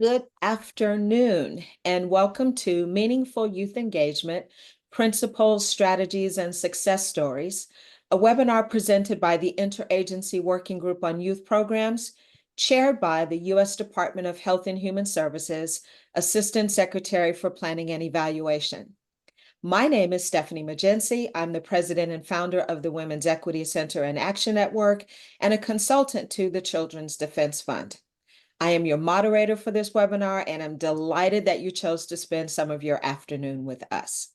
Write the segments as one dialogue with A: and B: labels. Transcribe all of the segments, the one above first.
A: Good afternoon, and welcome to Meaningful Youth Engagement, Principles, Strategies, and Success Stories, a webinar presented by the Interagency Working Group on Youth Programs, chaired by the U.S. Department of Health and Human Services, Assistant Secretary for Planning and Evaluation. My name is Stephanie Magency. I'm the president and founder of the Women's Equity Center and Action Network and a consultant to the Children's Defense Fund. I am your moderator for this webinar, and I'm delighted that you chose to spend some of your afternoon with us.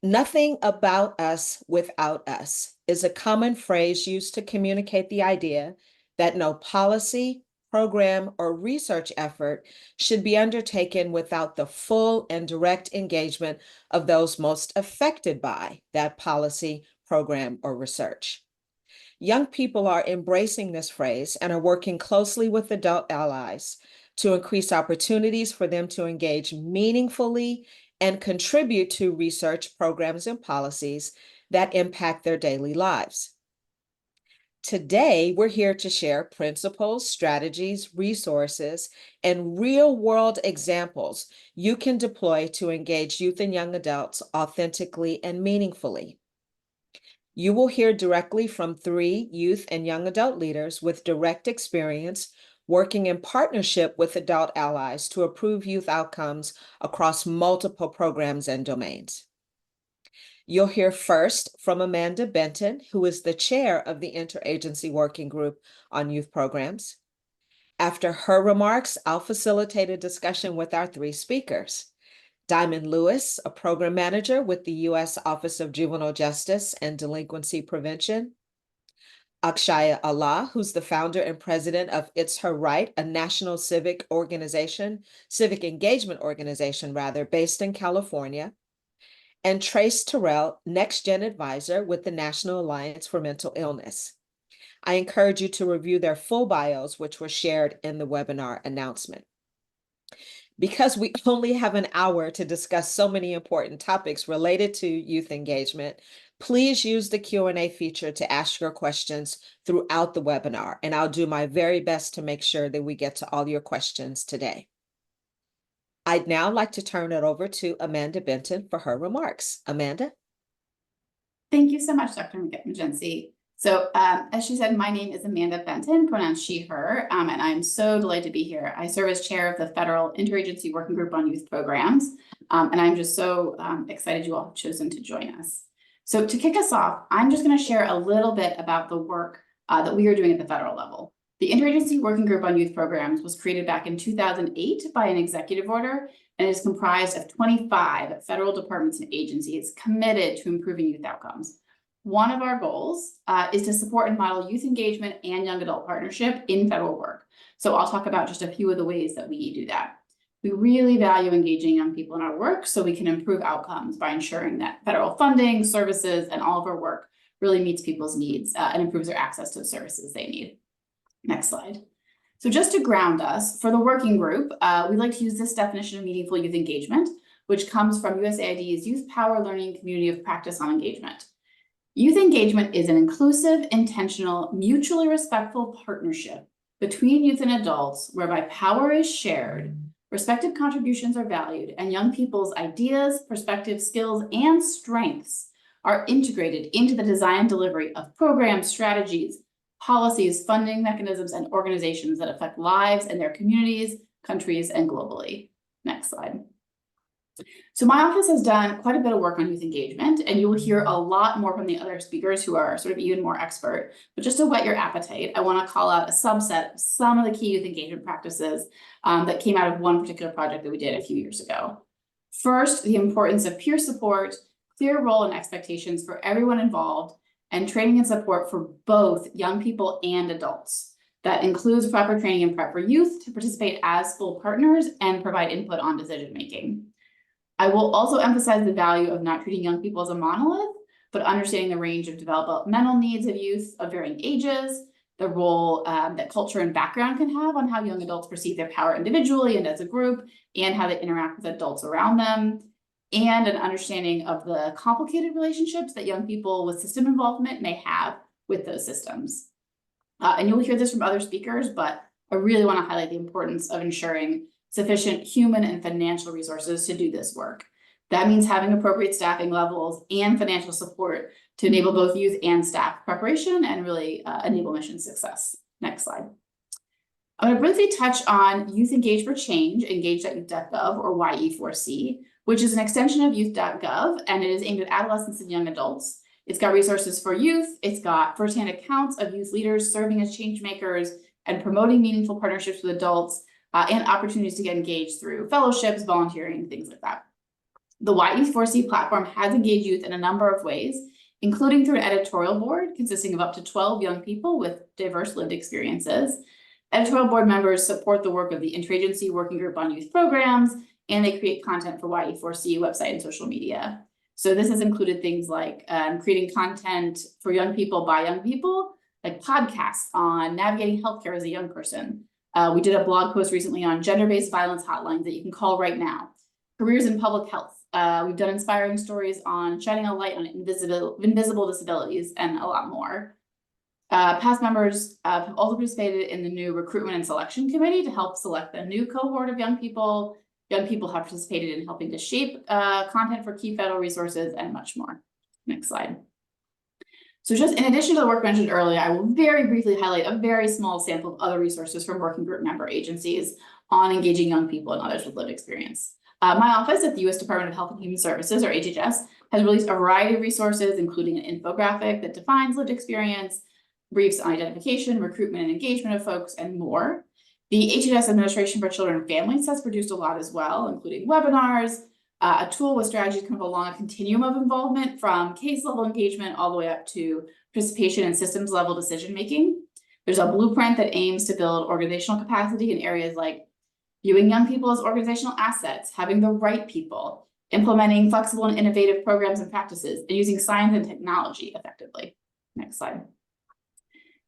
A: Nothing about us without us is a common phrase used to communicate the idea that no policy, program, or research effort should be undertaken without the full and direct engagement of those most affected by that policy, program, or research. Young people are embracing this phrase and are working closely with adult allies to increase opportunities for them to engage meaningfully and contribute to research programs and policies that impact their daily lives. Today, we're here to share principles, strategies, resources, and real-world examples you can deploy to engage youth and young adults authentically and meaningfully. You will hear directly from 3 youth and young adult leaders with direct experience working in partnership with adult allies to improve youth outcomes across multiple programs and domains. You'll hear first from Amanda Benton, who is the chair of the Interagency Working Group on Youth Programs. After her remarks, I'll facilitate a discussion with our 3 speakers. Diamond Lewis, a program manager with the U.S. Office of Juvenile Justice and Delinquency Prevention. Akshaya Allah, who's the founder and president of It's Her Right, a national civic engagement organization, based in California. And Trace Terrell, Next Gen Advisor with the National Alliance for Mental Illness. I encourage you to review their full bios, which were shared in the webinar announcement. Because we only have an hour to discuss so many important topics related to youth engagement, please use the Q&A feature to ask your questions throughout the webinar, and I'll do my very best to make sure that we get to all your questions today. I'd now like to turn it over to Amanda Benton for her remarks. Amanda?
B: Thank you so much, Dr. Magency. So as she said, my name is Amanda Benton, pronouns she, her, and I'm so delighted to be here. I serve as chair of the Federal Interagency Working Group on Youth Programs, and I'm just so excited you all have chosen to join us. So to kick us off, I'm just going to share a little bit about the work that we are doing at the federal level. The Interagency Working Group on Youth Programs was created back in 2008 by an executive order, and is comprised of 25 federal departments and agencies committed to improving youth outcomes. One of our goals is to support and model youth engagement and young adult partnership in federal work. So I'll talk about just a few of the ways that we do that. We really value engaging young people in our work so we can improve outcomes by ensuring that federal funding, services, and all of our work really meets people's needs and improves their access to the services they need. Next slide. So just to ground us, for the working group, we like to use this definition of meaningful youth engagement, which comes from USAID's Youth Power Learning Community of Practice on Engagement. Youth engagement is an inclusive, intentional, mutually respectful partnership between youth and adults whereby power is shared, respective contributions are valued, and young people's ideas, perspectives, skills, and strengths are integrated into the design and delivery of programs, strategies, policies, funding mechanisms, and organizations that affect lives and their communities, countries, and globally. Next slide. So my office has done quite a bit of work on youth engagement, and you will hear a lot more from the other speakers who are sort of even more expert. But just to whet your appetite, I want to call out a subset of some of the key youth engagement practices that came out of one particular project that we did a few years ago. First, the importance of peer support, clear role and expectations for everyone involved, and training and support for both young people and adults. That includes proper training and prep for youth to participate as full partners and provide input on decision making. I will also emphasize the value of not treating young people as a monolith, but understanding the range of developmental needs of youth of varying ages, the role that culture and background can have on how young adults perceive their power individually and as a group, and how they interact with adults around them, and an understanding of the complicated relationships that young people with system involvement may have with those systems. And you'll hear this from other speakers, but I really want to highlight the importance of ensuring sufficient human and financial resources to do this work. That means having appropriate staffing levels and financial support to enable both youth and staff preparation and really enable mission success. Next slide. I'm going to briefly touch on Youth Engage for Change, engage.youth.gov, or YE4C, which is an extension of youth.gov, and it is aimed at adolescents and young adults. It's got resources for youth. It's got firsthand accounts of youth leaders serving as change makers and promoting meaningful partnerships with adults, and opportunities to get engaged through fellowships, volunteering, things like that. The YE4C platform has engaged youth in a number of ways, including through an editorial board consisting of up to 12 young people with diverse lived experiences. Editorial board members support the work of the Interagency Working Group on Youth Programs, and they create content for YE4C website and social media. So this has included things like creating content for young people by young people, like podcasts on navigating healthcare as a young person. We did a blog post recently on gender-based violence hotlines that you can call right now. Careers in public health. We've done inspiring stories on shining a light on invisible disabilities and a lot more. Past members have also participated in the new recruitment and selection committee to help select the new cohort of young people. Young people have participated in helping to shape content for key federal resources and much more. Next slide. So just in addition to the work mentioned earlier, I will very briefly highlight a very small sample of other resources from working group member agencies on engaging young people and others with lived experience. My office at the U.S. Department of Health and Human Services, or HHS, has released a variety of resources, including an infographic that defines lived experience, briefs on identification, recruitment, and engagement of folks, and more. The HHS Administration for Children and Families has produced a lot as well, including webinars, a tool with strategies kind of along a continuum of involvement from case level engagement all the way up to participation and systems level decision making. There's a blueprint that aims to build organizational capacity in areas like viewing young people as organizational assets, having the right people, implementing flexible and innovative programs and practices, and using science and technology effectively. Next slide.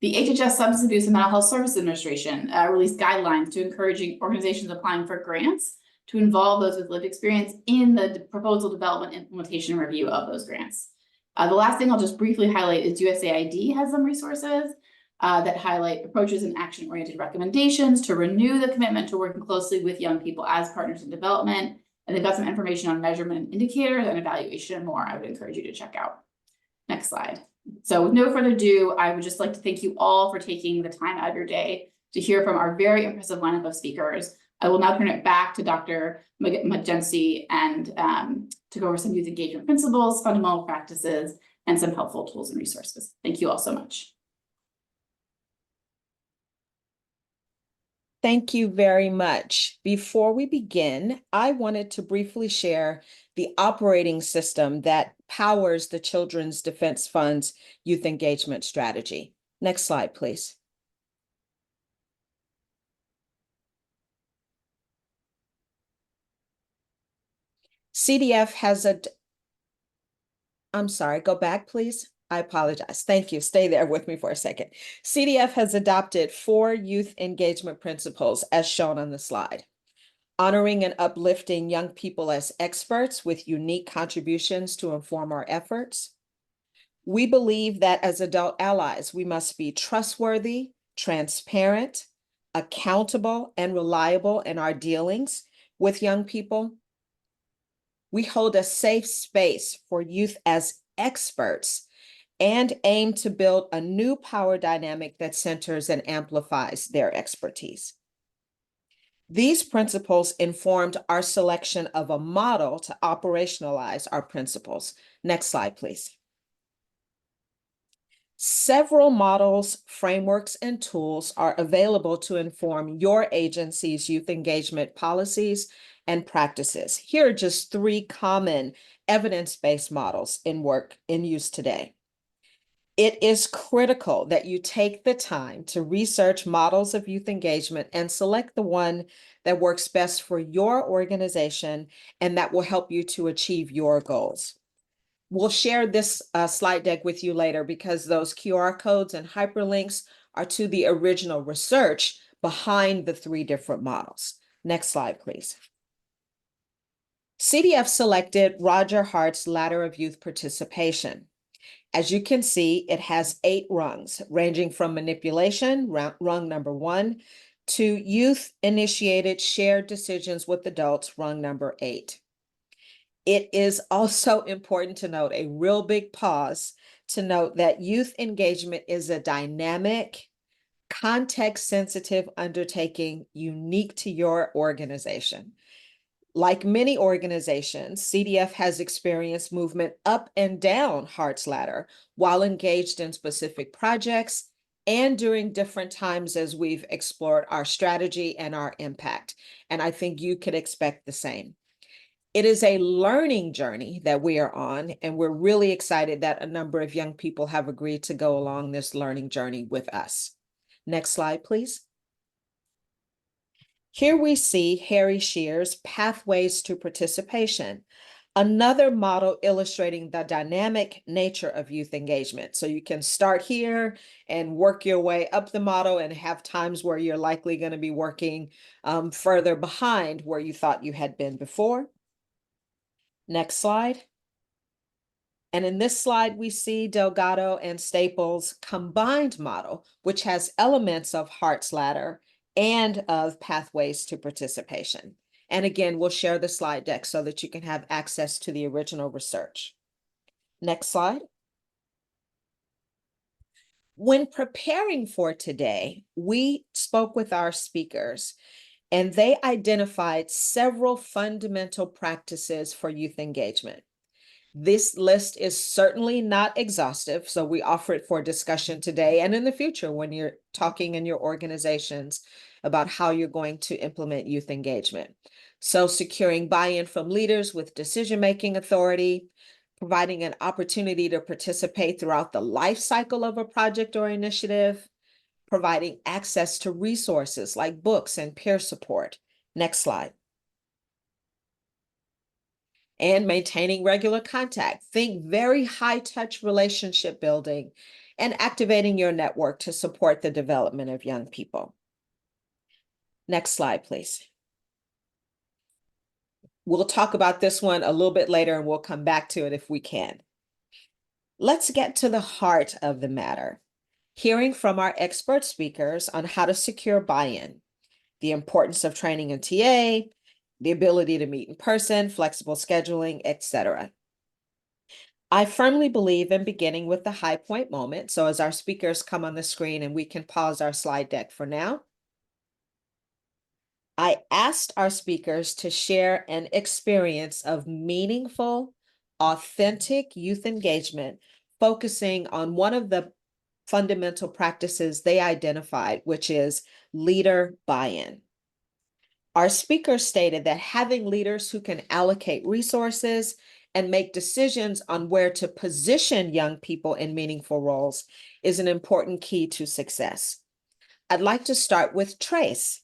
B: The HHS Substance Abuse and Mental Health Services Administration released guidelines to encouraging organizations applying for grants to involve those with lived experience in the proposal development, implementation, and review of those grants. The last thing I'll just briefly highlight is USAID has some resources that highlight approaches and action-oriented recommendations to renew the commitment to working closely with young people as partners in development. And they've got some information on measurement and indicators and evaluation and more I would encourage you to check out. Next slide. So with no further ado, I would just like to thank you all for taking the time out of your day to hear from our very impressive lineup of speakers. I will now turn it back to Dr. Magency and to go over some youth engagement principles, fundamental practices, and some helpful tools and resources. Thank you all so much.
A: Thank you very much. Before we begin, I wanted to briefly share the operating system that powers the Children's Defense Fund's youth engagement strategy. Next slide, please. CDF has I'm sorry, go back, please. I apologize. Thank you. Stay there with me for a second. CDF has adopted 4 youth engagement principles as shown on the slide. Honoring and uplifting young people as experts with unique contributions to inform our efforts. We believe that as adult allies, we must be trustworthy, transparent, accountable, and reliable in our dealings with young people. We hold a safe space for youth as experts and aim to build a new power dynamic that centers and amplifies their expertise. These principles informed our selection of a model to operationalize our principles. Next slide, please. Several models, frameworks, and tools are available to inform your agency's youth engagement policies and practices. Here are just 3 common evidence-based models in use today. It is critical that you take the time to research models of youth engagement and select the one that works best for your organization and that will help you to achieve your goals. We'll share this slide deck with you later because those QR codes and hyperlinks are to the original research behind the 3 different models. Next slide, please. CDF selected Roger Hart's Ladder of Youth Participation. As you can see, it has 8 rungs, ranging from manipulation, rung number 1, to youth-initiated shared decisions with adults, rung number 8. It is also important to note, a real big pause, to note that youth engagement is a dynamic, context-sensitive undertaking unique to your organization. Like many organizations, CDF has experienced movement up and down Hart's ladder while engaged in specific projects and during different times as we've explored our strategy and our impact. And I think you could expect the same. It is a learning journey that we are on, and we're really excited that a number of young people have agreed to go along this learning journey with us. Next slide, please. Here we see Harry Shear's Pathways to Participation, another model illustrating the dynamic nature of youth engagement. So you can start here and work your way up the model and have times where you're likely going to be working further behind where you thought you had been before. Next slide. And in this slide, we see Delgado and Staples' combined model, which has elements of Hart's ladder and of pathways to participation. And again, we'll share the slide deck so that you can have access to the original research. Next slide. When preparing for today, we spoke with our speakers, and they identified several fundamental practices for youth engagement. This list is certainly not exhaustive, so we offer it for discussion today and in the future when you're talking in your organizations about how you're going to implement youth engagement. So securing buy-in from leaders with decision-making authority, providing an opportunity to participate throughout the life cycle of a project or initiative, providing access to resources like books and peer support. Next slide. And maintaining regular contact. Think very high-touch relationship building and activating your network to support the development of young people. Next slide, please. We'll talk about this one a little bit later and we'll come back to it if we can. Let's get to the heart of the matter, hearing from our expert speakers on how to secure buy-in, the importance of training in TA, the ability to meet in person, flexible scheduling, etc. I firmly believe in beginning with the high point moment. So as our speakers come on the screen, and we can pause our slide deck for now, I asked our speakers to share an experience of meaningful, authentic youth engagement, focusing on one of the fundamental practices they identified, which is leader buy-in. Our speakers stated that having leaders who can allocate resources and make decisions on where to position young people in meaningful roles is an important key to success. I'd like to start with Trace.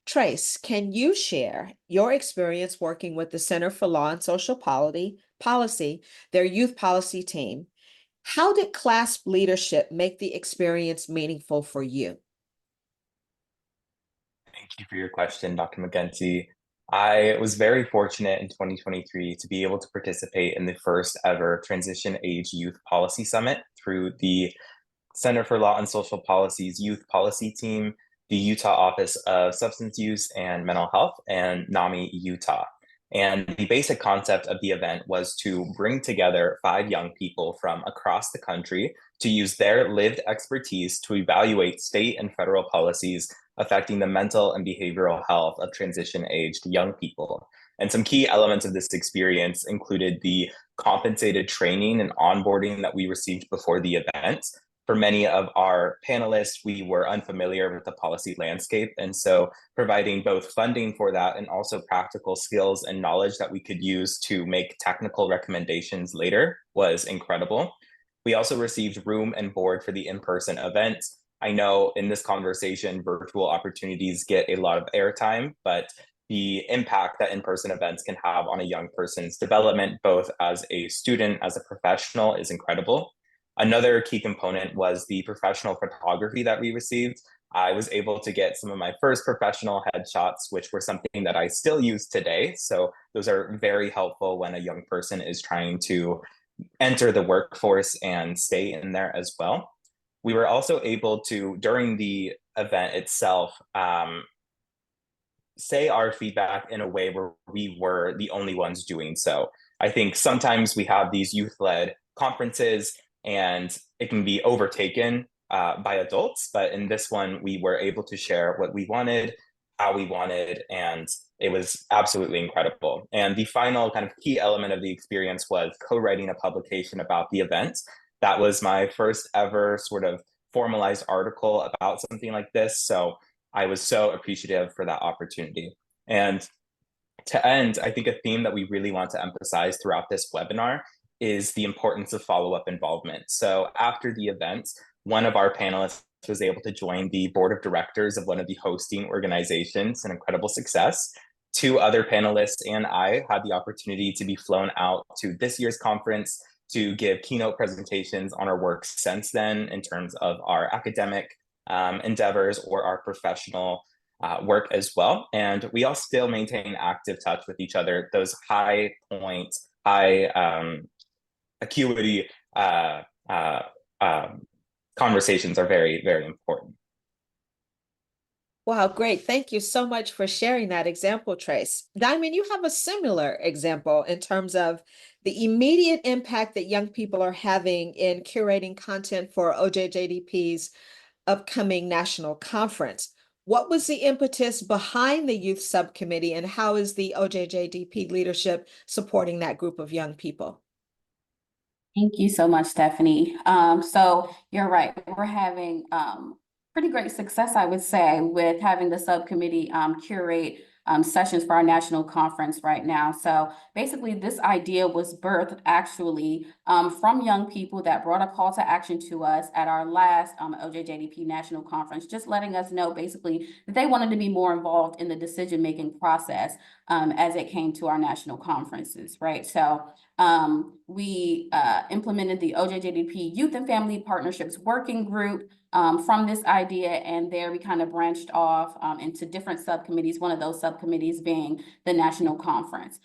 A: Trace, can you share your experience working with the Center for Law and Social Policy, their youth policy team? How did CLASP leadership make the experience meaningful for you?
C: Thank you for your question, Dr. McGinty. I was very fortunate in 2023 to be able to participate in the first ever Transition Age Youth Policy Summit through the Center for Law and Social Policy's Youth Policy Team, the Utah Office of Substance Use and Mental Health, and NAMI Utah. And the basic concept of the event was to bring together 5 young people from across the country to use their lived expertise to evaluate state and federal policies affecting the mental and behavioral health of transition-aged young people. And some key elements of this experience included the compensated training and onboarding that we received before the event. For many of our panelists, we were unfamiliar with the policy landscape, and so providing both funding for that and also practical skills and knowledge that we could use to make technical recommendations later was incredible. We also received room and board for the in-person event. I know in this conversation, virtual opportunities get a lot of airtime, but the impact that in-person events can have on a young person's development, both as a student, as a professional, is incredible. Another key component was the professional photography that we received. I was able to get some of my first professional headshots, which were something that I still use today. So those are very helpful when a young person is trying to enter the workforce and stay in there as well. we were also able to, during the event itself, say our feedback in a way where we were the only ones doing so. I think sometimes we have these youth-led conferences and it can be overtaken by adults, but in this one, we were able to share what we wanted, how we wanted, and it was absolutely incredible. And the final kind of key element of the experience was co-writing a publication about the event. That was my first ever sort of formalized article about something like this. So I was so appreciative for that opportunity. And to end, I think a theme that we really want to emphasize throughout this webinar is the importance of follow-up involvement. So after the event, one of our panelists was able to join the board of directors of one of the hosting organizations, an incredible success. Two other panelists and I had the opportunity to be flown out to this year's conference to give keynote presentations on our work since then in terms of our academic endeavors or our professional work as well. And we all still maintain active touch with each other. Those high point, high acuity conversations are very, very important.
A: Wow, great. Thank you so much for sharing that example, Trace. Diamond, you have a similar example in terms of the immediate impact that young people are having in curating content for OJJDP's upcoming national conference. What was the impetus behind the youth subcommittee, and how is the OJJDP leadership supporting that group of young people?
D: Thank you so much, Stephanie. So you're right. We're having pretty great success, I would say, with having the subcommittee curate sessions for our national conference right now. So basically, this idea was birthed actually from young people that brought a call to action to us at our last OJJDP national conference, just letting us know basically that they wanted to be more involved in the decision-making process as it came to our national conferences, right? So we implemented the OJJDP Youth and Family Partnerships Working Group from this idea, and there we kind of branched off into different subcommittees, one of those subcommittees being the national conference.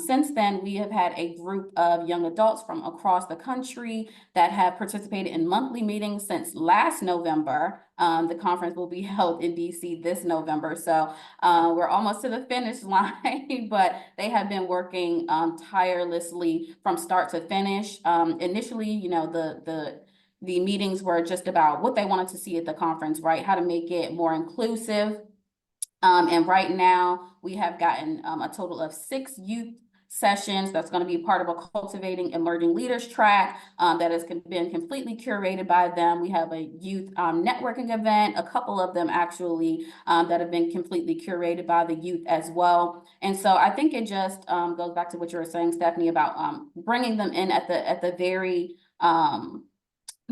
D: Since then, we have had a group of young adults from across the country that have participated in monthly meetings since last November. The conference will be held in DC this November, so we're almost to the finish line, but they have been working tirelessly from start to finish. Initially, you know, the meetings were just about what they wanted to see at the conference, right? How to make it more inclusive. And right now we have gotten a total of 6 youth sessions that's going to be part of a Cultivating Emerging Leaders track that has been completely curated by them. We have a youth networking event, a couple of them actually that have been completely curated by the youth as well. And so I think it just goes back to what you were saying, Stephanie, about bringing them in at the very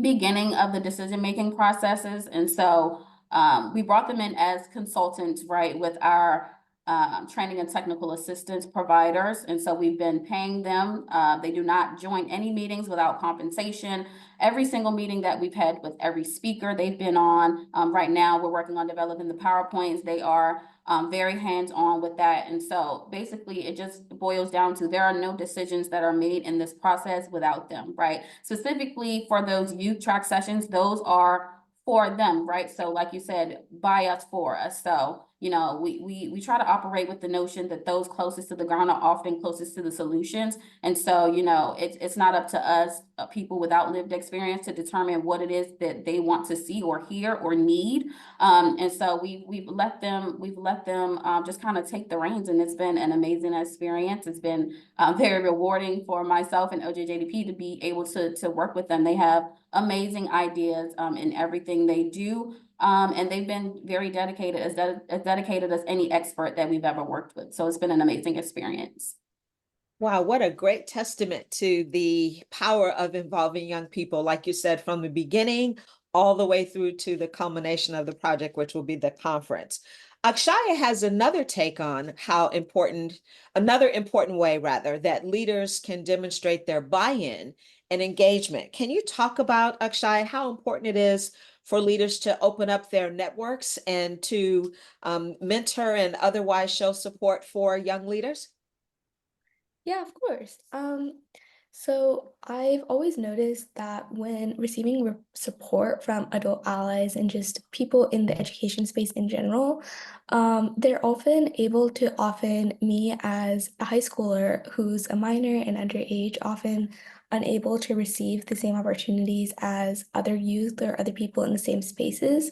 D: beginning of the decision-making processes. And so we brought them in as consultants, right, with our training and technical assistance providers. And so we've been paying them. They do not join any meetings without compensation. Every single meeting that we've had with every speaker they've been on. Right now, we're working on developing the PowerPoints. They are very hands-on with that. And so basically, it just boils down to there are no decisions that are made in this process without them, right? Specifically for those youth track sessions, those are for them, right? So like you said, by us, for us. So, you know, we try to operate with the notion that those closest to the ground are often closest to the solutions. And so, you know, it's not up to us, people without lived experience, to determine what it is that they want to see or hear or need. And so we've let them just kind of take the reins, and it's been an amazing experience. It's been very rewarding for myself and OJJDP to be able to work with them. They have amazing ideas in everything they do. And they've been very dedicated, as dedicated as any expert that we've ever worked with. So it's been an amazing experience.
A: Wow, what a great testament to the power of involving young people, like you said, from the beginning all the way through to the culmination of the project, which will be the conference. Akshaya has another take on how another important way, rather, that leaders can demonstrate their buy-in and engagement. Can you talk about, Akshaya, how important it is for leaders to open up their networks and to mentor and otherwise show support for young leaders?
E: Yeah, of course. So I've always noticed that when receiving support from adult allies and just people in the education space in general, they're often able to often me as a high schooler who's a minor and underage, often unable to receive the same opportunities as other youth or other people in the same spaces.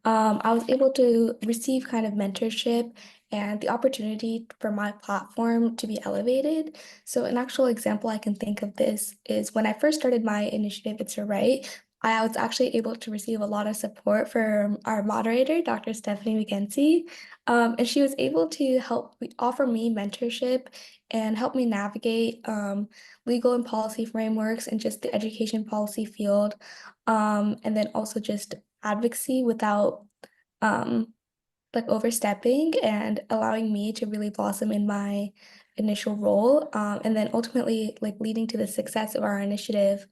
E: I was able to receive kind of mentorship and the opportunity for my platform to be elevated. So, an actual example I can think of this is when I first started my initiative, It's a Right. I was actually able to receive a lot of support from our moderator, Dr. Stephanie McKenzie, and she was able to offer me mentorship and help me navigate legal and policy frameworks and just the education policy field, and then also just advocacy without um like overstepping and allowing me to really blossom in my initial role, and then ultimately like leading to the success of our initiative.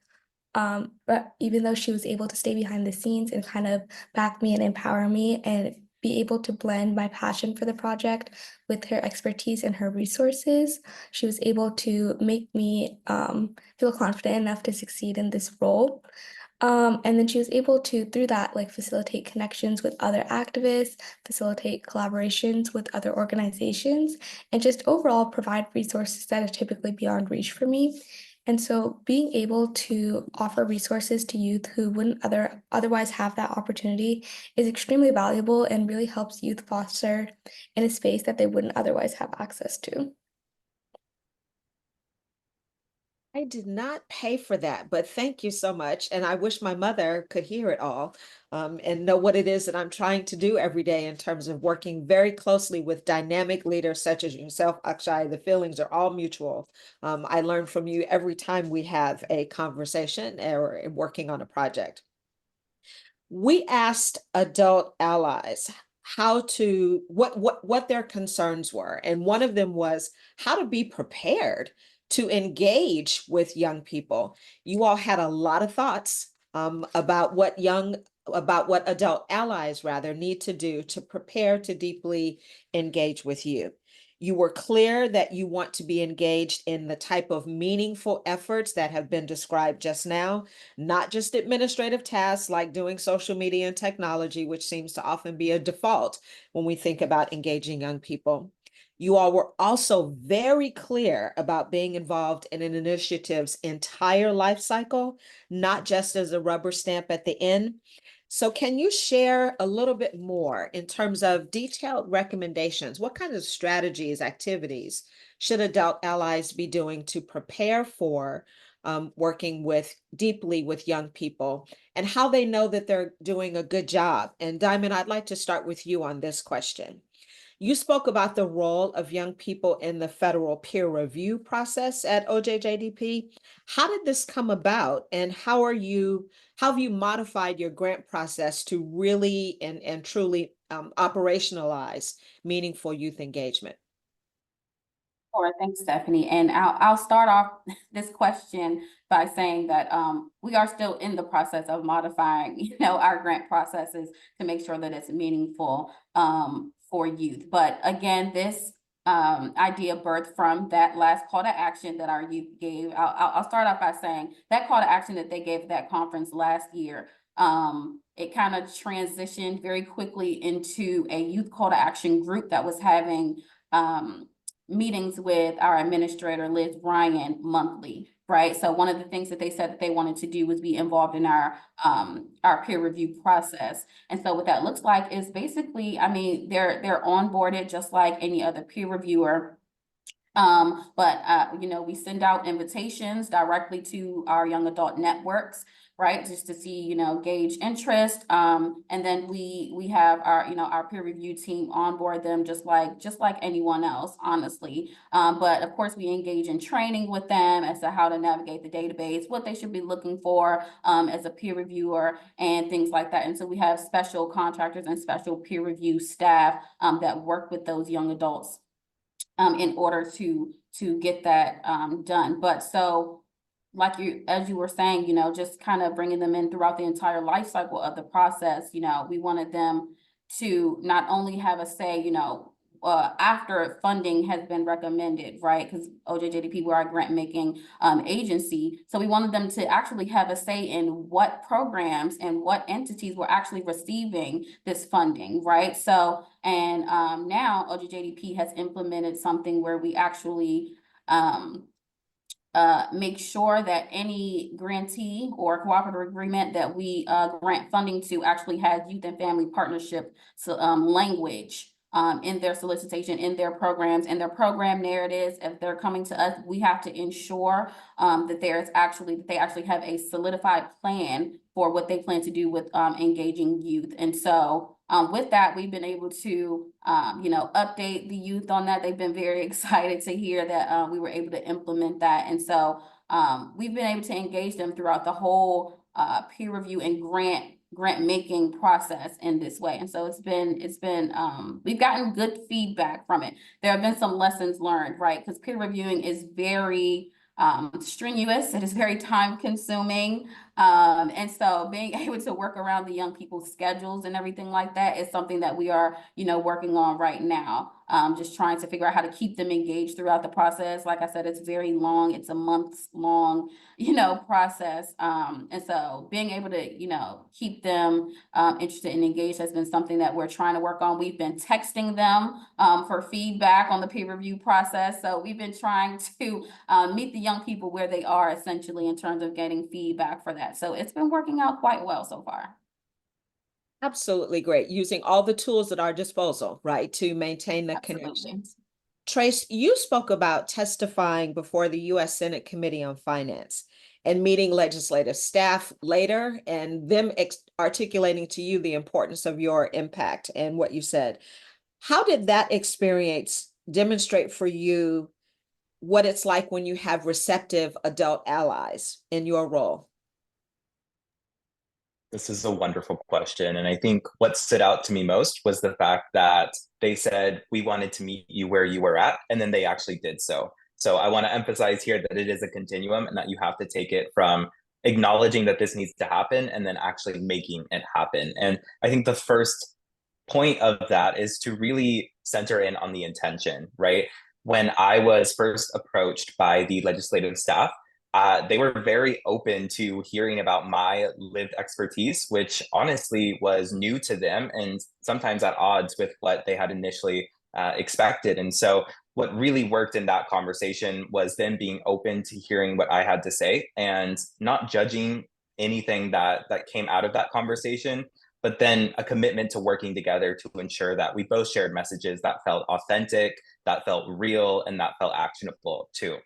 E: But even though she was able to stay behind the scenes and kind of back me and empower me and be able to blend my passion for the project with her expertise and her resources, she was able to make me feel confident enough to succeed in this role. And then she was able to, through that, like facilitate connections with other activists, facilitate collaborations with other organizations, and just overall provide resources that are typically beyond reach for me. And so being able to offer resources to youth who wouldn't otherwise have that opportunity is extremely valuable and really helps youth foster in a space that they wouldn't otherwise have access to.
A: I did not pay for that, but thank you so much. And I wish my mother could hear it all, and know what it is that I'm trying to do every day in terms of working very closely with dynamic leaders such as yourself, Akshay. The feelings are all mutual. I learn from you every time we have a conversation or working on a project. We asked adult allies what their concerns were, and one of them was how to be prepared to engage with young people. You all had a lot of thoughts about what adult allies rather need to do to prepare to deeply engage with you. You were clear that you want to be engaged in the type of meaningful efforts that have been described just now, not just administrative tasks like doing social media and technology, which seems to often be a default when we think about engaging young people. You all were also very clear about being involved in an initiative's entire life cycle, not just as a rubber stamp at the end. So can you share a little bit more in terms of detailed recommendations? What kind of strategies, activities should adult allies be doing to prepare for working deeply with young people, and how they know that they're doing a good job? And Diamond, I'd like to start with you on this question. You spoke about the role of young people in the federal peer review process at OJJDP. How did this come about, and how have you modified your grant process to really and truly operationalize meaningful youth engagement?
D: Sure, thanks, Stephanie. And I'll start off this question by saying that we are still in the process of modifying, our grant processes to make sure that it's meaningful for youth. But again, this idea birthed from that last call to action that our youth gave. I'll start off by saying that call to action that they gave at that conference last year. It kind of transitioned very quickly into a youth call to action group that was having meetings with our administrator, Liz Ryan, monthly, right? So one of the things that they said that they wanted to do was be involved in our peer review process. And so what that looks like is basically, I mean, they're onboarded just like any other peer reviewer. But we send out invitations directly to our young adult networks, right? Just to see, gauge interest. And then we have our peer review team onboard them just like anyone else, honestly. But of course we engage in training with them as to how to navigate the database, what they should be looking for as a peer reviewer and things like that. And so we have special contractors and special peer review staff that work with those young adults in order to get that done. But so as you were saying, just kind of bringing them in throughout the entire life cycle of the process, we wanted them to not only have a say, after funding has been recommended, right? Because OJJDP, we're our grant making agency. So we wanted them to actually have a say in what programs and what entities were actually receiving this funding, right? So, and now OJJDP has implemented something where we actually make sure that any grantee or cooperative agreement that we grant funding to actually has youth and family partnership language in their solicitation, in their programs, in their program narratives. If they're coming to us, we have to ensure that they actually have a solidified plan for what they plan to do with engaging youth. And so with that, we've been able to, update the youth on that. They've been very excited to hear that we were able to implement that. And so we've been able to engage them throughout the whole peer review and grant making process in this way. And so it's been we've gotten good feedback from it. There have been some lessons learned, right? Because peer reviewing is very strenuous. It is very time consuming. And so being able to work around the young people's schedules and everything like that is something that we are, working on right now. Just trying to figure out how to keep them engaged throughout the process. Like I said, it's very long. It's a months long, process. And so being able to, keep them interested and engaged has been something that we're trying to work on. We've been texting them for feedback on the peer review process. So we've been trying to meet the young people where they are essentially in terms of getting feedback for that. So it's been working out quite well so far.
A: Absolutely great. Using all the tools at our disposal, right, to maintain the
D: Absolutely.
A: connections. Trace, you spoke about testifying before the U.S. Senate Committee on Finance and meeting legislative staff later and them articulating to you the importance of your impact and what you said. How did that experience demonstrate for you what it's like when you have receptive adult allies in your role?
C: This is a wonderful question. And I think what stood out to me most was the fact that they said, we wanted to meet you where you were at, and then they actually did so. So I want to emphasize here that it is a continuum and that you have to take it from acknowledging that this needs to happen and then actually making it happen. And I think the first point of that is to really center in on the intention, right? When I was first approached by the legislative staff, they were very open to hearing about my lived expertise, which honestly was new to them and sometimes at odds with what they had initially expected. And so what really worked in that conversation was them being open to hearing what I had to say and not judging anything that came out of that conversation, but then a commitment to working together to ensure that we both shared messages that felt authentic, that felt real, and that felt actionable too.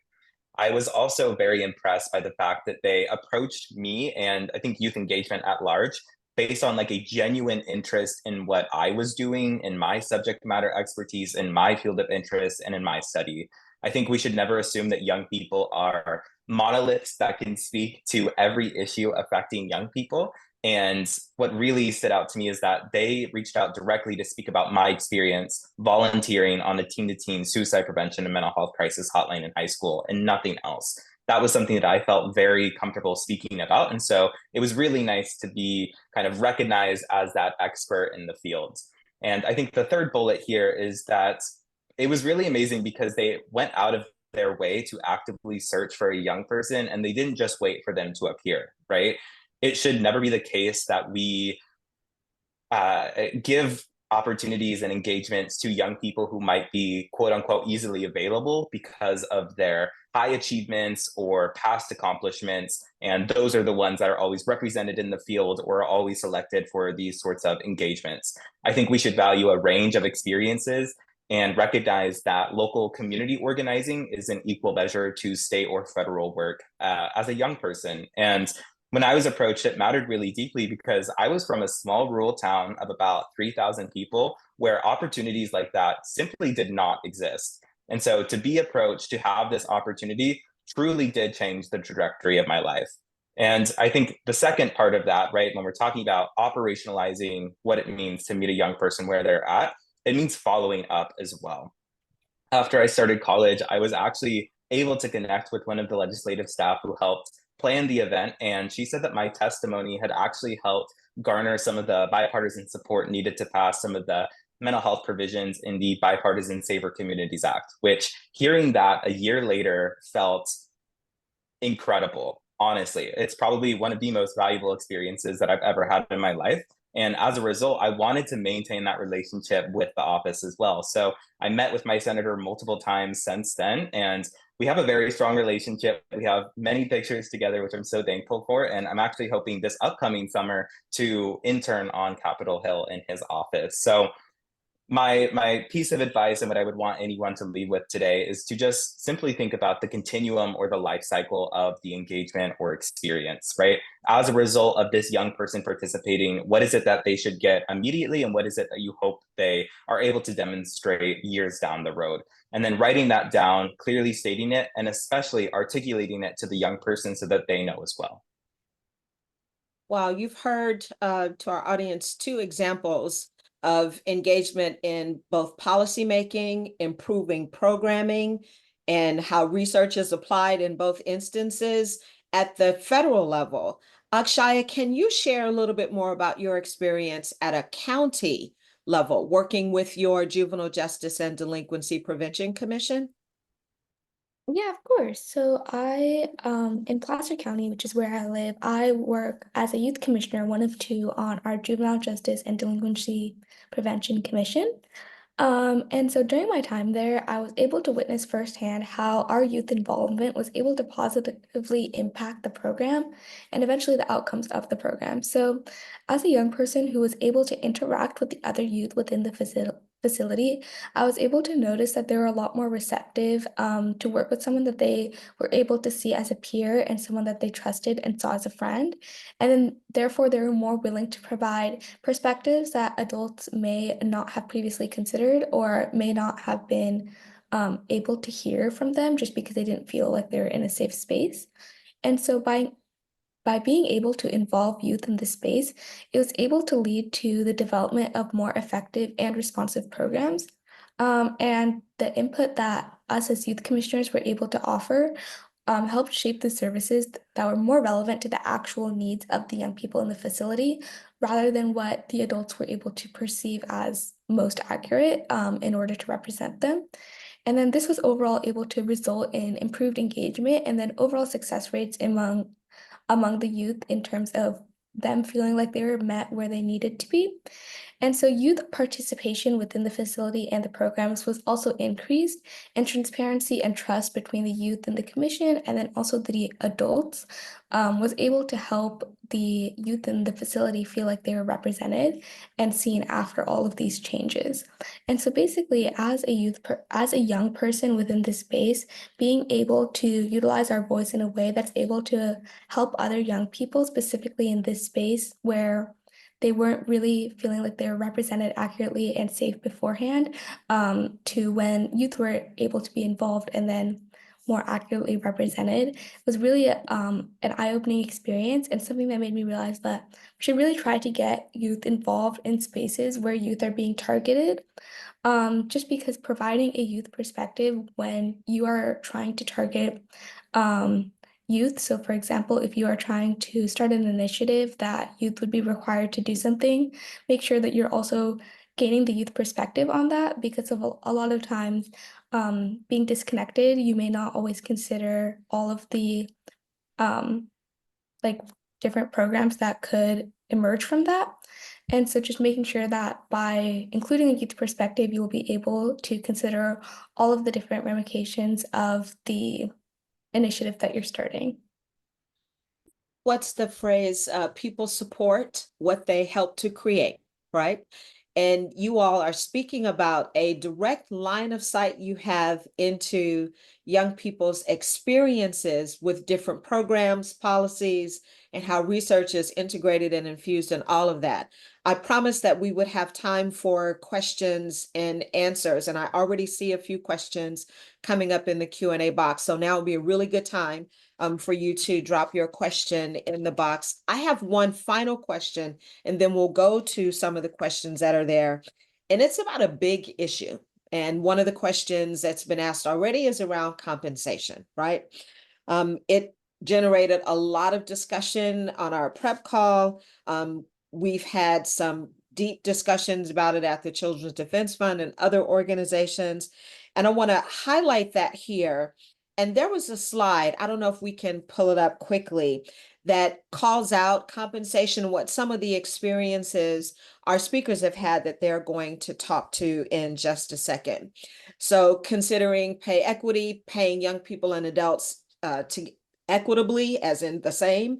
C: I was also very impressed by the fact that they approached me and I think youth engagement at large based on like a genuine interest in what I was doing, in my subject matter expertise, in my field of interest, and in my study. I think we should never assume that young people are monoliths that can speak to every issue affecting young people. And what really stood out to me is that they reached out directly to speak about my experience volunteering on a teen-to-teen suicide prevention and mental health crisis hotline in high school and nothing else. That was something that I felt very comfortable speaking about. And so it was really nice to be kind of recognized as that expert in the field. And I think the third bullet here is that it was really amazing because they went out of their way to actively search for a young person and they didn't just wait for them to appear, right? It should never be the case that we give opportunities and engagements to young people who might be quote unquote easily available because of their high achievements or past accomplishments. And those are the ones that are always represented in the field or are always selected for these sorts of engagements. I think we should value a range of experiences and recognize that local community organizing is an equal measure to state or federal work as a young person. And when I was approached, it mattered really deeply because I was from a small rural town of about 3,000 people where opportunities like that simply did not exist. And so to be approached, to have this opportunity truly did change the trajectory of my life. And I think the second part of that, right, when we're talking about operationalizing what it means to meet a young person where they're at, it means following up as well. After I started college, I was actually able to connect with one of the legislative staff who helped plan the event. And she said that my testimony had actually helped garner some of the bipartisan support needed to pass some of the mental health provisions in the Bipartisan Safer Communities Act, which hearing that a year later felt incredible. Honestly, it's probably one of the most valuable experiences that I've ever had in my life. And as a result, I wanted to maintain that relationship with the office as well. So I met with my senator multiple times since then, and we have a very strong relationship. We have many pictures together, which I'm so thankful for. And I'm actually hoping this upcoming summer to intern on Capitol Hill in his office. So my piece of advice and what I would want anyone to leave with today is to just simply think about the continuum or the life cycle of the engagement or experience, right? As a result of this young person participating, what is it that they should get immediately, and what is it that you hope they are able to demonstrate years down the road? And then writing that down, clearly stating it, and especially articulating it to the young person so that they know as well.
A: Wow, you've heard to our audience 2 examples of engagement in both policymaking, improving programming, and how research is applied in both instances at the federal level. Akshaya, can you share a little bit more about your experience at a county level, working with your Juvenile Justice and Delinquency Prevention Commission?
E: Yeah, of course. So in Placer County, which is where I live, I work as a youth commissioner, one of 2 on our Juvenile Justice and Delinquency Prevention Commission. And so during my time there, I was able to witness firsthand how our youth involvement was able to positively impact the program and eventually the outcomes of the program. So, as a young person who was able to interact with the other youth within the facility, I was able to notice that they were a lot more receptive to work with someone that they were able to see as a peer and someone that they trusted and saw as a friend. And then, therefore, they were more willing to provide perspectives that adults may not have previously considered or may not have been able to hear from them just because they didn't feel like they were in a safe space. And so by being able to involve youth in this space, it was able to lead to the development of more effective and responsive programs. And the input that us as youth commissioners were able to offer helped shape the services that were more relevant to the actual needs of the young people in the facility, rather than what the adults were able to perceive as most accurate in order to represent them. And then this was overall able to result in improved engagement and then overall success rates among the youth in terms of them feeling like they were met where they needed to be. And so youth participation within the facility and the programs was also increased, and transparency and trust between the youth and the commission, and then also the adults, was able to help the youth in the facility feel like they were represented and seen after all of these changes. And so basically, as a young person within this space, being able to utilize our voice in a way that's able to help other young people, specifically in this space where they weren't really feeling like they were represented accurately and safe beforehand, to when youth were able to be involved and then more accurately represented, was really an eye-opening experience and something that made me realize that we should really try to get youth involved in spaces where youth are being targeted, just because providing a youth perspective when you are trying to target youth. So, for example, if you are trying to start an initiative that youth would be required to do something, make sure that you're also gaining the youth perspective on that, because of a lot of times being disconnected, you may not always consider all of the um, like different programs that could emerge from that. And so just making sure that by including a youth perspective, you will be able to consider all of the different ramifications of the initiative that you're starting.
A: What's the phrase? People support what they help to create, right? And you all are speaking about a direct line of sight you have into young people's experiences with different programs, policies, and how research is integrated and infused in all of that. I promised that we would have time for questions and answers, and I already see a few questions coming up in the Q&A box. So now would be a really good time for you to drop your question in the box. I have one final question, and then we'll go to some of the questions that are there. And it's about a big issue. And one of the questions that's been asked already is around compensation, right? It generated a lot of discussion on our prep call. We've had some deep discussions about it at the Children's Defense Fund and other organizations. And I want to highlight that here. And there was a slide, I don't know if we can pull it up quickly, that calls out compensation, what some of the experiences our speakers have had that they're going to talk to in just a second. So considering pay equity, paying young people and adults to equitably, as in the same.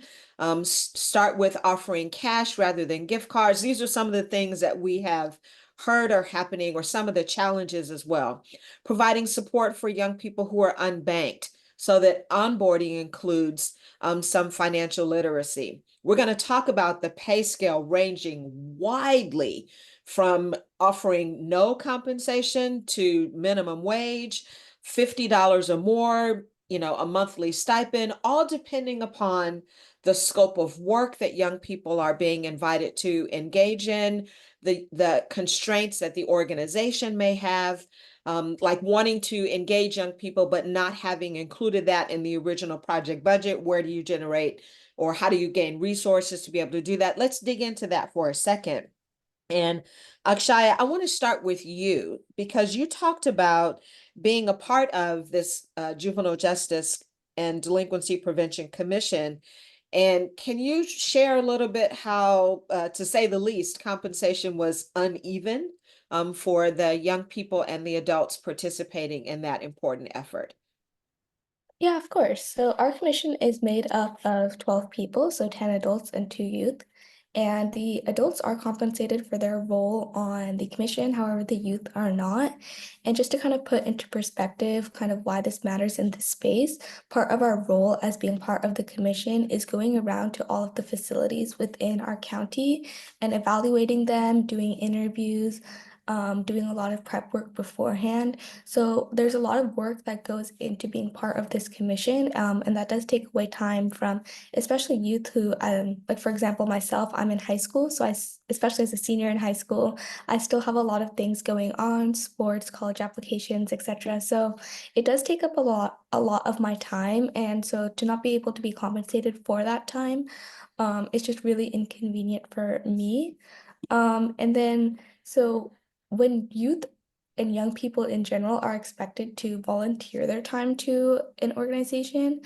A: Start with offering cash rather than gift cards. These are some of the things that we have heard are happening, or some of the challenges as well. Providing support for young people who are unbanked, so that onboarding includes some financial literacy. We're going to talk about the pay scale ranging widely from offering no compensation to minimum wage, $50 or more, a monthly stipend, all depending upon the scope of work that young people are being invited to engage in, the constraints that the organization may have, like wanting to engage young people, but not having included that in the original project budget. Where do you generate, or how do you gain resources to be able to do that? Let's dig into that for a second. And Akshaya, I want to start with you, because you talked about being a part of this Juvenile Justice and Delinquency Prevention Commission. And can you share a little bit how, to say the least, compensation was uneven for the young people and the adults participating in that important effort?
E: Yeah, of course. So our commission is made up of 12 people, so 10 adults and 2 youth. And the adults are compensated for their role on the commission, however, the youth are not. And just to kind of put into perspective kind of why this matters in this space, part of our role as being part of the commission is going around to all of the facilities within our county and evaluating them, doing interviews, doing a lot of prep work beforehand. So there's a lot of work that goes into being part of this commission, and that does take away time from especially youth who, like for example, myself, I'm in high school, so especially as a senior in high school, I still have a lot of things going on, sports, college applications, etc. So it does take up a lot of my time, and so to not be able to be compensated for that time, it's just really inconvenient for me. And then so when youth and young people in general are expected to volunteer their time to an organization,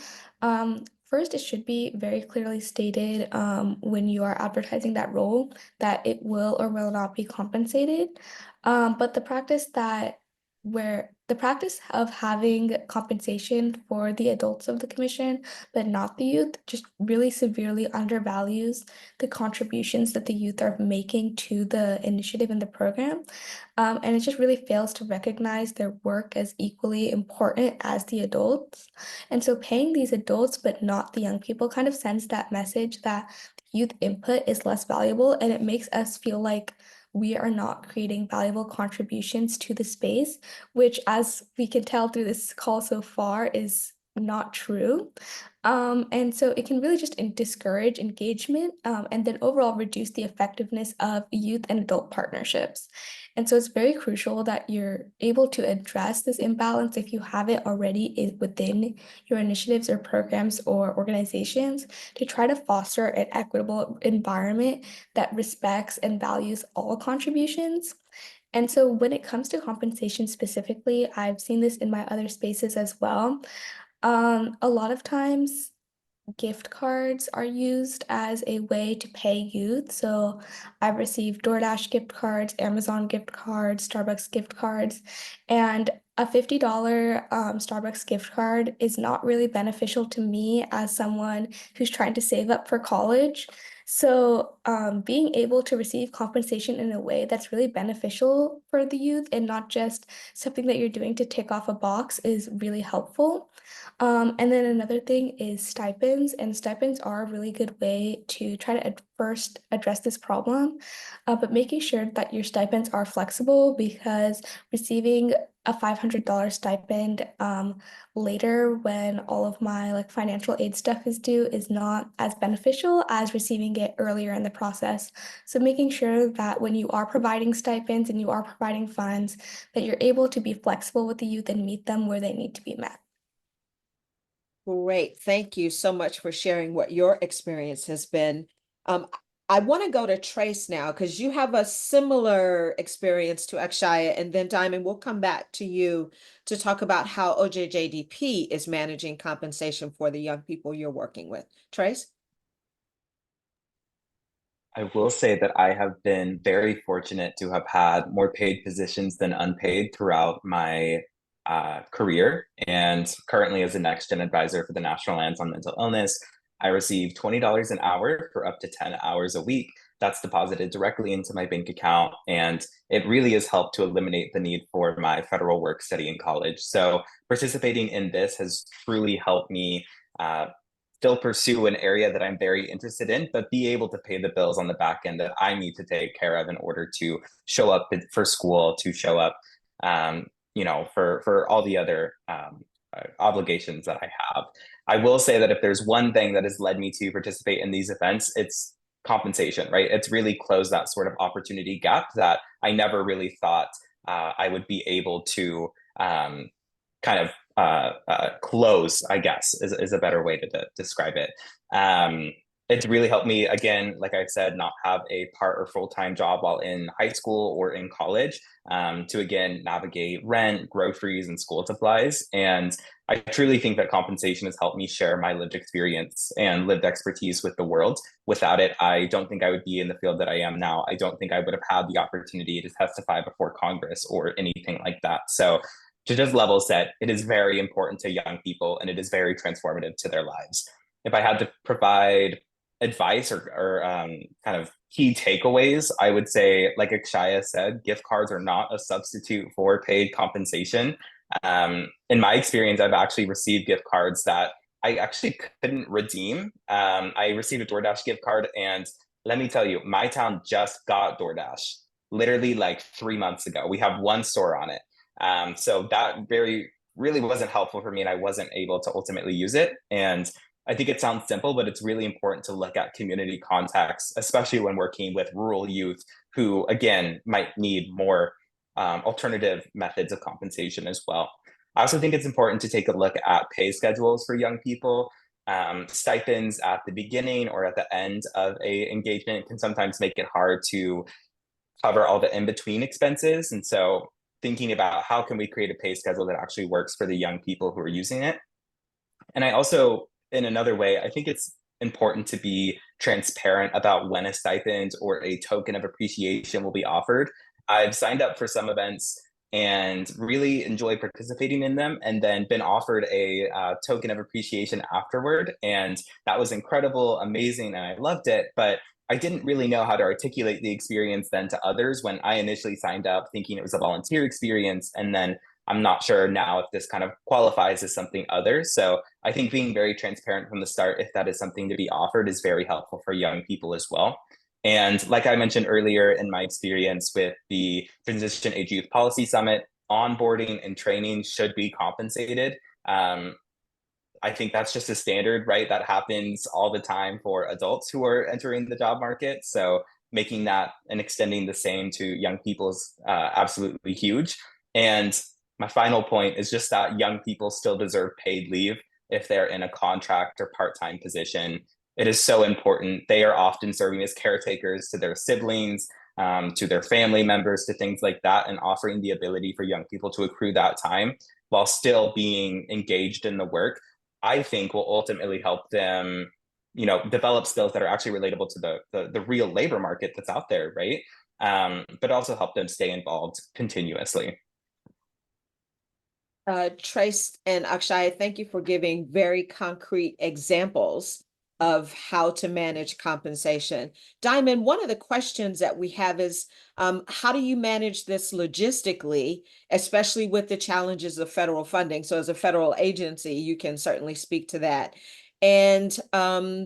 E: first, it should be very clearly stated when you are advertising that role that it will or will not be compensated. But the practice of having compensation for the adults of the commission, but not the youth, just really severely undervalues the contributions that the youth are making to the initiative and the program. And it just really fails to recognize their work as equally important as the adults. And so paying these adults, but not the young people, kind of sends that message that youth input is less valuable, and it makes us feel like we are not creating valuable contributions to the space, which, as we can tell through this call so far, is not true. And so it can really just discourage engagement, and then overall reduce the effectiveness of youth and adult partnerships. And so it's very crucial that you're able to address this imbalance if you haven't already within your initiatives or programs or organizations, to try to foster an equitable environment that respects and values all contributions. And so when it comes to compensation specifically, I've seen this in my other spaces as well. A lot of times gift cards are used as a way to pay youth. So I've received DoorDash gift cards, Amazon gift cards, Starbucks gift cards, and a $50 Starbucks gift card is not really beneficial to me as someone who's trying to save up for college. So being able to receive compensation in a way that's really beneficial for the youth and not just something that you're doing to tick off a box is really helpful. And then another thing is stipends, and stipends are a really good way to try to first address this problem, but making sure that your stipends are flexible, because receiving a $500 stipend later when all of my like financial aid stuff is due is not as beneficial as receiving it earlier in the process. So making sure that when you are providing stipends and you are providing funds, that you're able to be flexible with the youth and meet them where they need to be met.
A: Great. Thank you so much for sharing what your experience has been. I want to go to Trace now because you have a similar experience to Akshaya, and then Diamond, we'll come back to you to talk about how OJJDP is managing compensation for the young people you're working with. Trace?
C: I will say that I have been very fortunate to have had more paid positions than unpaid throughout my career. And currently, as a next gen advisor for the National Alliance on Mental Illness, I receive $20 an hour for up to 10 hours a week. That's deposited directly into my bank account. And it really has helped to eliminate the need for my federal work study in college. So participating in this has truly helped me still pursue an area that I'm very interested in, but be able to pay the bills on the back end that I need to take care of in order to show up for school, to show up, for all the other obligations that I have. I will say that if there's one thing that has led me to participate in these events, it's compensation, right? It's really closed that sort of opportunity gap that I never really thought I would be able to kind of close, I guess, is a better way to describe it. It's really helped me, again, like I said, not have a part or full-time job while in high school or in college, to again navigate rent, groceries, and school supplies. And I truly think that compensation has helped me share my lived experience and lived expertise with the world. Without it, I don't think I would be in the field that I am now. I don't think I would have had the opportunity to testify before Congress or anything like that. So to just level set, it is very important to young people and it is very transformative to their lives. If I had to provide advice or kind of key takeaways, I would say, like Akshaya said, gift cards are not a substitute for paid compensation. In my experience, I've actually received gift cards that I actually couldn't redeem. I received a DoorDash gift card, and let me tell you, my town just got DoorDash literally like 3 months ago. We have one store on it. So that really wasn't helpful for me, and I wasn't able to ultimately use it. And I think it sounds simple, but it's really important to look at community contexts, especially when working with rural youth who, again, might need more alternative methods of compensation as well. I also think it's important to take a look at pay schedules for young people. Stipends at the beginning or at the end of a engagement can sometimes make it hard to cover all the in-between expenses. And so thinking about how can we create a pay schedule that actually works for the young people who are using it. And I also, in another way, I think it's important to be transparent about when a stipend or a token of appreciation will be offered. I've signed up for some events and really enjoy participating in them, and then been offered a token of appreciation afterward. And that was incredible, amazing, and I loved it. But I didn't really know how to articulate the experience then to others when I initially signed up thinking it was a volunteer experience. And then I'm not sure now if this kind of qualifies as something other. So I think being very transparent from the start, if that is something to be offered, is very helpful for young people as well. And like I mentioned earlier, in my experience with the Transition Age Youth Policy Summit, onboarding and training should be compensated. I think that's just a standard, right? That happens all the time for adults who are entering the job market. So making that and extending the same to young people is absolutely huge. And my final point is just that young people still deserve paid leave if they're in a contract or part-time position. It is so important. They are often serving as caretakers to their siblings, to their family members, to things like that, and offering the ability for young people to accrue that time while still being engaged in the work, I think will ultimately help them, develop skills that are actually relatable to the real labor market that's out there, right? But also help them stay involved continuously.
A: Trace and Akshay, thank you for giving very concrete examples of how to manage compensation. Diamond, one of the questions that we have is, how do you manage this logistically, especially with the challenges of federal funding? So as a federal agency, you can certainly speak to that. And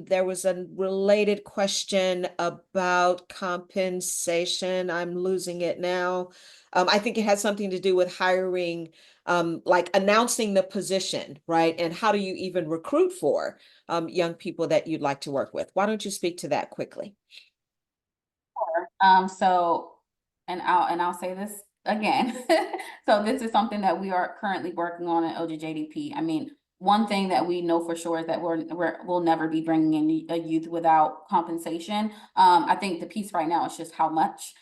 A: there was a related question about compensation. I'm losing it now. I think it has something to do with hiring, like announcing the position, right? And how do you even recruit for young people that you'd like to work with? Why don't you speak to that quickly?
D: So, and I'll say this again. So this is something that we are currently working on at OJJDP. I mean, one thing that we know for sure is that we'll never be bringing in a youth without compensation. I think the piece right now is just how much.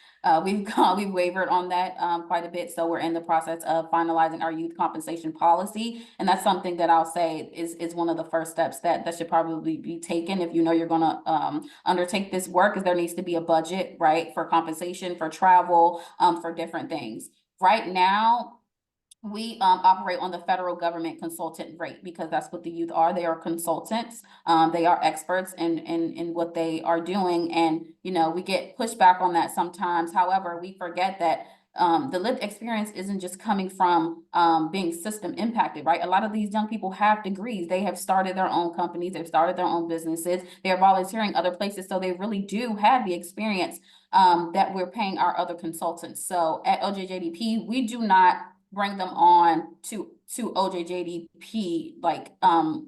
D: We've wavered on that quite a bit. So we're in the process of finalizing our youth compensation policy. And that's something that I'll say is one of the first steps that should probably be taken if you know you're gonna undertake this work, is there needs to be a budget, right, for compensation, for travel, for different things. Right now, we operate on the federal government consultant rate because that's what the youth are. They are consultants. They are experts in what they are doing. And, you know, we get pushback on that sometimes. However, we forget that the lived experience isn't just coming from being system impacted, right? A lot of these young people have degrees. They have started their own companies. They've started their own businesses. They're volunteering other places. So they really do have the experience that we're paying our other consultants. So at OJJDP, we do not bring them on to OJJDP, like,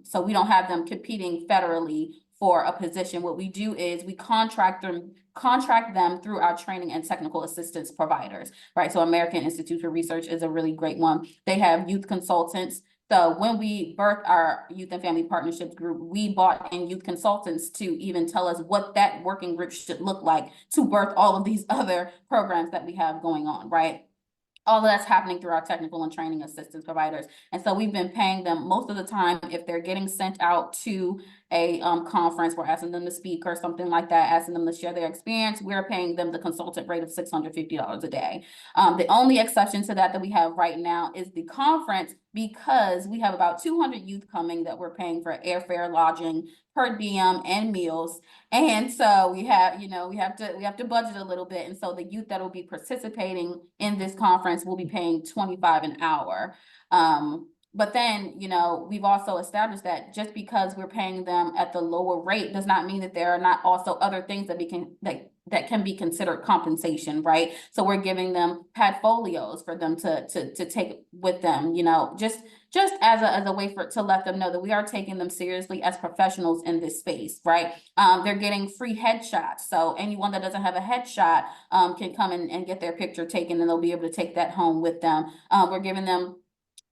D: so we don't have them competing federally for a position. What we do is we contract them through our training and technical assistance providers, right? So American Institute for Research is a really great one. They have youth consultants. So when we birthed our youth and family partnerships group, we brought in youth consultants to even tell us what that working group should look like to birth all of these other programs that we have going on, right? All of that's happening through our technical and training assistance providers. And so we've been paying them most of the time. If they're getting sent out to a conference, we're asking them to speak or something like that, asking them to share their experience, we're paying them the consultant rate of $650 a day. The only exception to that we have right now is the conference, because we have about 200 youth coming that we're paying for airfare, lodging, per diem, and meals. And so we have, you know, we have to budget a little bit. And so the youth that will be participating in this conference will be paying $25 an hour. But then, you know, we've also established that just because we're paying them at the lower rate does not mean that there are not also other things that we can that can be considered compensation, right? So we're giving them portfolios for them to take with them, you know, just as a way to let them know that we are taking them seriously as professionals in this space, right? They're getting free headshots. So anyone that doesn't have a headshot can come and get their picture taken, and they'll be able to take that home with them. We're giving them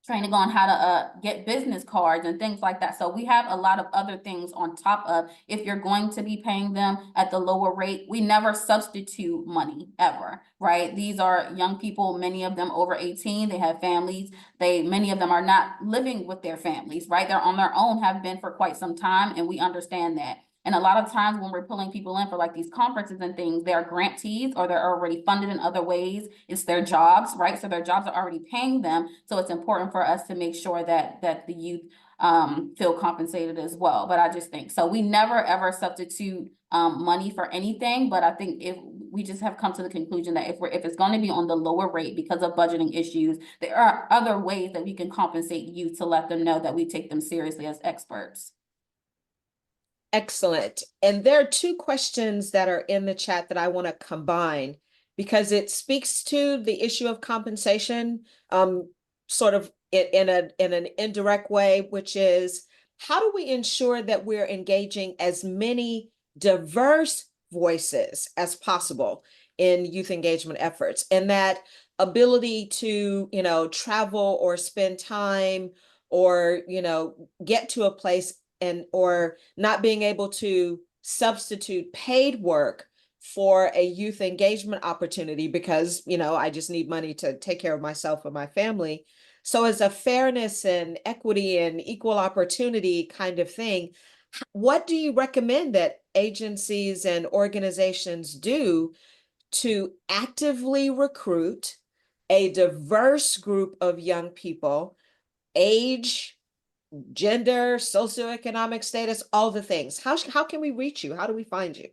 D: training on how to get business cards and things like that. So we have a lot of other things on top of, if you're going to be paying them at the lower rate, we never substitute money ever, right? These are young people, many of them over 18, they have families, many of them are not living with their families, right? They're on their own, have been for quite some time, and we understand that. And a lot of times when we're pulling people in for like these conferences and things, they're grantees or they're already funded in other ways. It's their jobs, right? So their jobs are already paying them. So it's important for us to make sure that the youth feel compensated as well. But I just think, so we never ever substitute money for anything. But I think if we just have come to the conclusion that if it's going to be on the lower rate because of budgeting issues, there are other ways that we can compensate youth to let them know that we take them seriously as experts.
A: Excellent. And there are two questions that are in the chat that I want to combine because it speaks to the issue of compensation, sort of in an indirect way, which is, how do we ensure that we're engaging as many diverse voices as possible in youth engagement efforts, and that ability to, you know, travel or spend time or, you know, get to a place or not being able to substitute paid work for a youth engagement opportunity because, you know, I just need money to take care of myself and my family. So as a fairness and equity and equal opportunity kind of thing, what do you recommend that agencies and organizations do to actively recruit a diverse group of young people, age, gender, socioeconomic status, all the things? How can we reach you? How do we find you?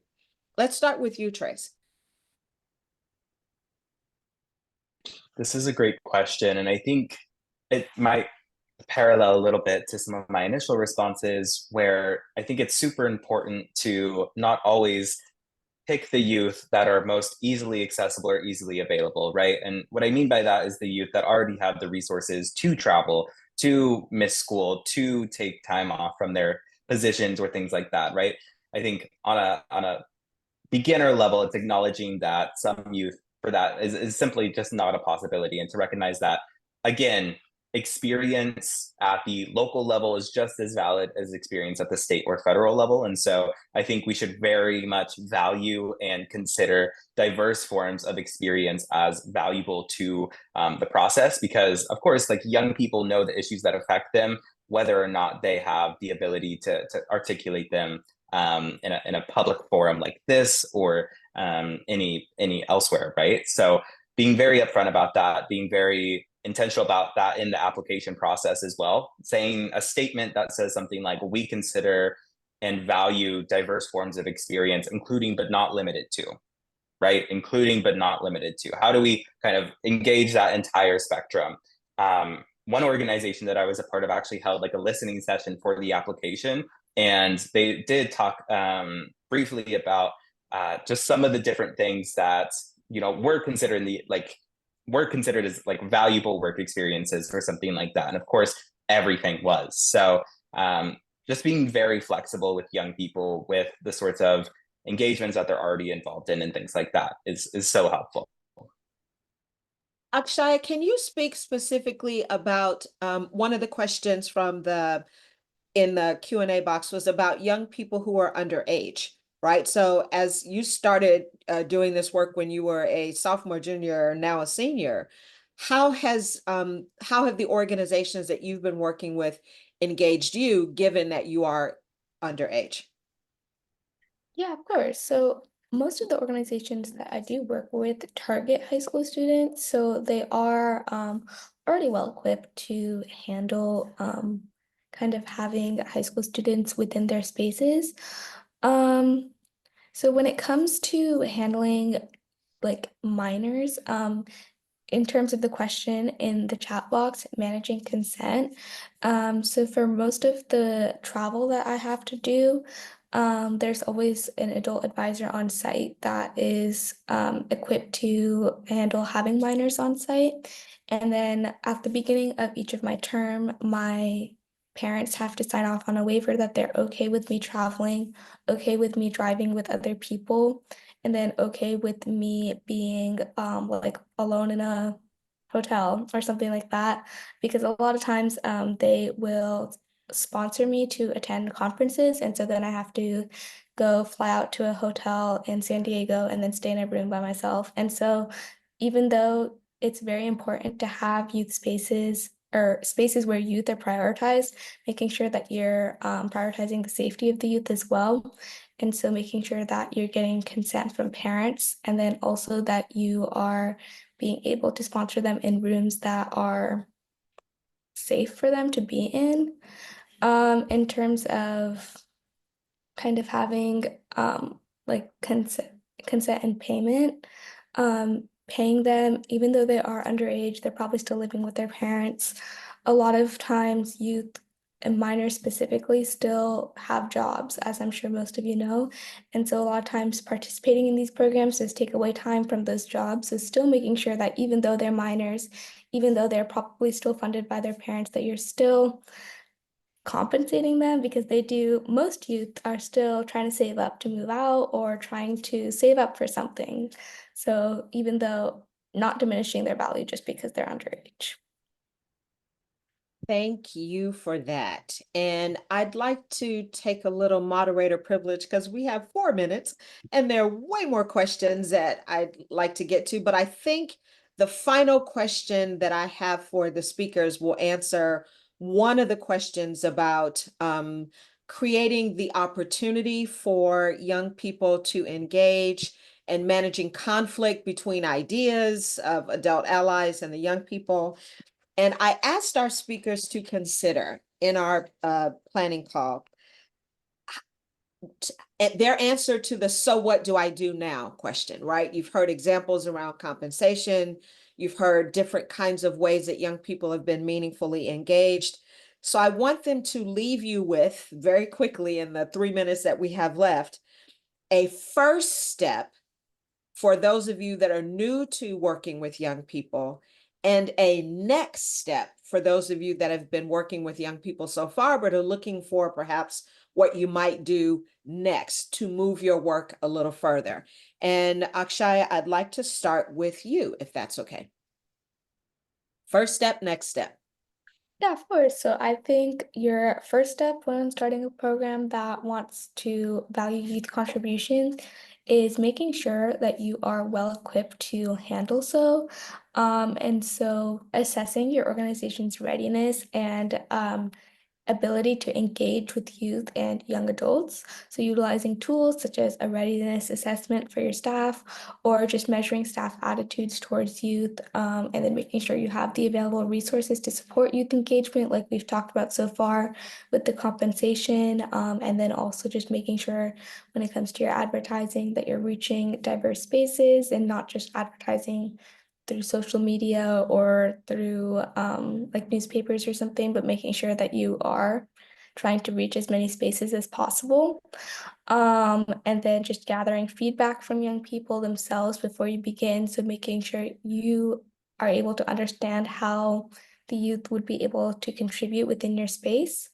A: Let's start with you, Trace.
C: This is a great question, and I think it might parallel a little bit to some of my initial responses, where I think it's super important to not always pick the youth that are most easily accessible or easily available, right? And what I mean by that is the youth that already have the resources to travel, to miss school, to take time off from their positions or things like that, right? I think on a beginner level, it's acknowledging that some youth for that is simply just not a possibility, and to recognize that, again, experience at the local level is just as valid as experience at the state or federal level. And so I think we should very much value and consider diverse forms of experience as valuable to the process, because of course, like, young people know the issues that affect them, whether or not they have the ability to articulate them in a public forum like this, or any elsewhere, right? So being very upfront about that, being very intentional about that in the application process as well, saying a statement that says something like, we consider and value diverse forms of experience, including but not limited to, right? Including but not limited to. How do we kind of engage that entire spectrum? One organization that I was a part of actually held like a listening session for the application, and they did talk briefly about just some of the different things that, you know, we're considered as like valuable work experiences or something like that. And of course, everything was. So just being very flexible with young people with the sorts of engagements that they're already involved in and things like that is so helpful.
A: Akshaya, can you speak specifically about one of the questions from in the Q&A box was about young people who are underage, right? So as you started doing this work when you were a sophomore, junior, now a senior, how have the organizations that you've been working with engaged you, given that you are underage?
E: Yeah, of course. So most of the organizations that I do work with target high school students, so they are already well equipped to handle kind of having high school students within their spaces. Um, so when it comes to handling like minors, in terms of the question in the chat box, managing consent. So for most of the travel that I have to do, there's always an adult advisor on site that is equipped to handle having minors on site. And then at the beginning of each of my term, my parents have to sign off on a waiver that they're okay with me traveling, okay with me driving with other people, and then okay with me being like alone in a hotel or something like that, because a lot of times they will sponsor me to attend conferences, and so then I have to go fly out to a hotel in San Diego and then stay in a room by myself. And so even though it's very important to have youth spaces or spaces where youth are prioritized, making sure that you're prioritizing the safety of the youth as well. And so making sure that you're getting consent from parents, and then also that you are being able to sponsor them in rooms that are safe for them to be in terms of kind of having like consent and payment, paying them, even though they are underage, they're probably still living with their parents. A lot of times youth and minors specifically still have jobs, as I'm sure most of you know. And so a lot of times participating in these programs does take away time from those jobs. So still making sure that even though they're minors, even though they're probably still funded by their parents, that you're still compensating them, because most youth are still trying to save up to move out or trying to save up for something. So even though not diminishing their value just because they're underage.
A: Thank you for that. And I'd like to take a little moderator privilege because we have 4 minutes and there are way more questions that I'd like to get to. But I think the final question that I have for the speakers will answer one of the questions about creating the opportunity for young people to engage and managing conflict between ideas of adult allies and the young people. And I asked our speakers to consider in our planning call their answer to the "so what do I do now" question, right? You've heard examples around compensation. You've heard different kinds of ways that young people have been meaningfully engaged. So I want them to leave you with, very quickly in the 3 minutes that we have left, a first step for those of you that are new to working with young people, and a next step for those of you that have been working with young people so far, but are looking for perhaps what you might do next to move your work a little further. And Akshaya, I'd like to start with you, if that's okay. First step, next step.
E: Yeah, of course. So I think your first step when starting a program that wants to value youth contributions is making sure that you are well equipped to handle so. And so assessing your organization's readiness and ability to engage with youth and young adults. So utilizing tools such as a readiness assessment for your staff or just measuring staff attitudes towards youth, and then making sure you have the available resources to support youth engagement like we've talked about so far with the compensation, and then also just making sure when it comes to your advertising that you're reaching diverse spaces and not just advertising through social media or through like newspapers or something, but making sure that you are trying to reach as many spaces as possible. And then just gathering feedback from young people themselves before you begin. So making sure you are able to understand how the youth would be able to contribute within your space.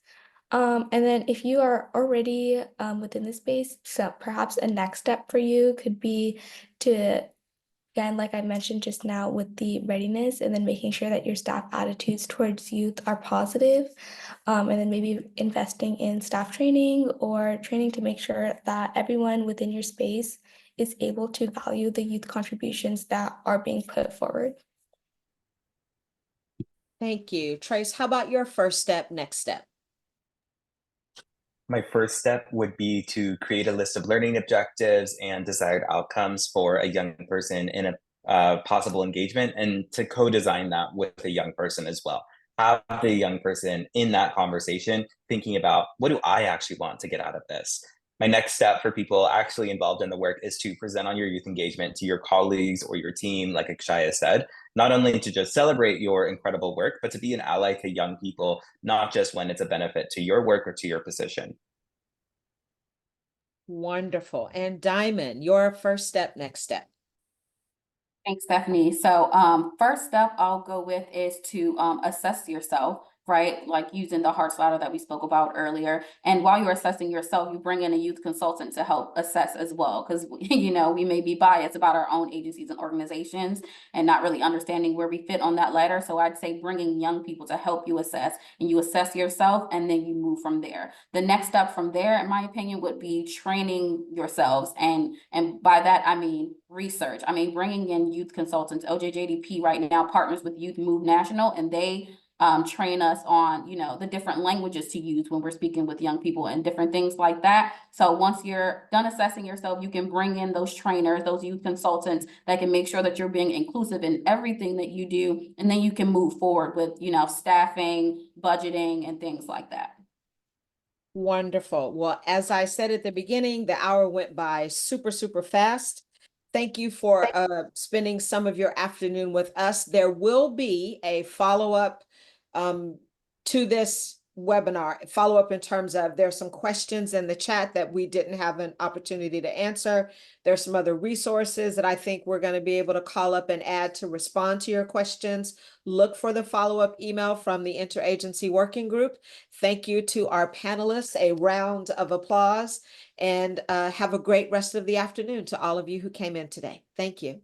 E: And then if you are already within the space, so perhaps a next step for you could be to, again, like I mentioned just now with the readiness and then making sure that your staff attitudes towards youth are positive. And then maybe investing in staff training or training to make sure that everyone within your space is able to value the youth contributions that are being put forward.
A: Thank you. Trace, how about your first step, next step?
C: My first step would be to create a list of learning objectives and desired outcomes for a young person in a possible engagement, and to co-design that with a young person as well. Have the young person in that conversation thinking about, what do I actually want to get out of this? My next step for people actually involved in the work is to present on your youth engagement to your colleagues or your team, like Akshaya said, not only to just celebrate your incredible work, but to be an ally to young people, not just when it's a benefit to your work or to your position.
A: Wonderful. And Diamond, your first step, next step.
D: Thanks, Stephanie. So, first step I'll go with is to assess yourself, right? Like using the heart ladder that we spoke about earlier. And while you're assessing yourself, you bring in a youth consultant to help assess as well, because we may be biased about our own agencies and organizations and not really understanding where we fit on that ladder. So I'd say bringing young people to help you assess, and you assess yourself, and then you move from there. The next step from there, in my opinion, would be training yourselves, and by that I mean research. I mean, bringing in youth consultants. OJJDP right now partners with Youth Move National, and they train us on, the different languages to use when we're speaking with young people and different things like that. So once you're done assessing yourself, you can bring in those trainers, those youth consultants that can make sure that you're being inclusive in everything that you do. And then you can move forward with, staffing, budgeting, and things like that.
A: Wonderful. Well, as I said at the beginning, the hour went by super, super fast. Thank you for spending some of your afternoon with us. There will be a follow-up to this webinar, follow-up in terms of there's some questions in the chat that we didn't have an opportunity to answer. There's some other resources that I think we're going to be able to call up and add to respond to your questions. Look for the follow-up email from the Interagency Working Group. Thank you to our panelists, a round of applause, and have a great rest of the afternoon to all of you who came in today. Thank you.